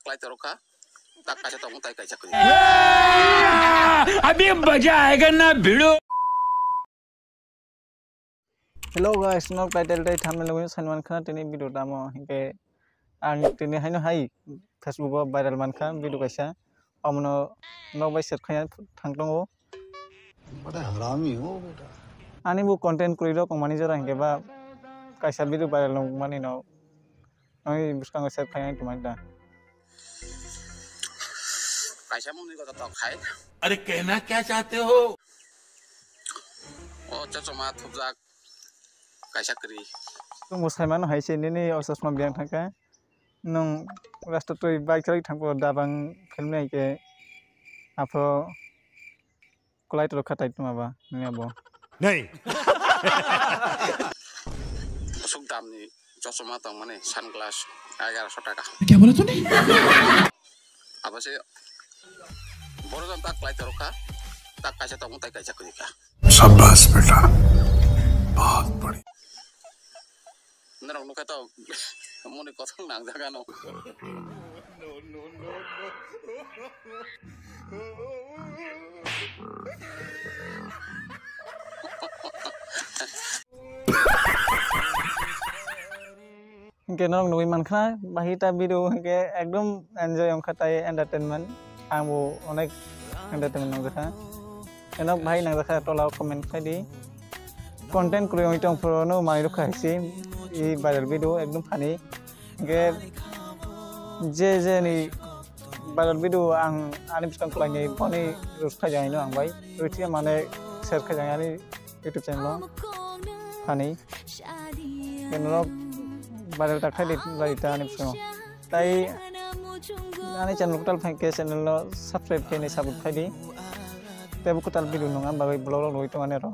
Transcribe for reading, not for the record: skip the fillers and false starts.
taklay teroka tak kaisa tong tai kaisa kri अभी मजा आएगा ना भिड़ो। Hello guys, no title tay thumbnail lo sanwan khana tini video damo hingke ang tini haino hai Facebook o viral mankha video kaisa amno no bai set khaya thangtongo बड़ा हरामी हो बेटा ani bu content kurilo kongmani jora hingke ba kaisa video viral no mani no noi buskang set khaya tumanda kaisa muni ko tok khai अरे कहना क्या चाहते हो? o chachoma thubjak kaisa kri musaiman hai se ni osasma biang thangka nong rasta toi bike chari thangko dabang film nai ke apho kolai to khatai tumaba ni abo नहीं suk dam ni chachoma tong mane sunglass 1100 টাকা क्या बोला तूने? abase borojon taklay teroka tak kaisa tong tai kaisa kri ka शाबाश बेटा बहुत बढ़िया narong nuka to muni kothong nang jaga no hingke norong noi mankha bahita video hingke ekdom enjoy ong khatai entertainment ambo onek entertainment nang jakha enok bhai nang jakha tola comment khai di content kuri ong tong pro no mai ro khaisi e viral video ekdom funny hingke je ni viral video ang ani buskang kulai ni boni rus khajai no ang bai ruti mane share khajai ani YouTube channel funny kenok viral tak khai di larita ani buskang tai ani channel total phai ke channel no subscribe ke ni sabut khai di te bu total video nonga bagai blog loi to ane ro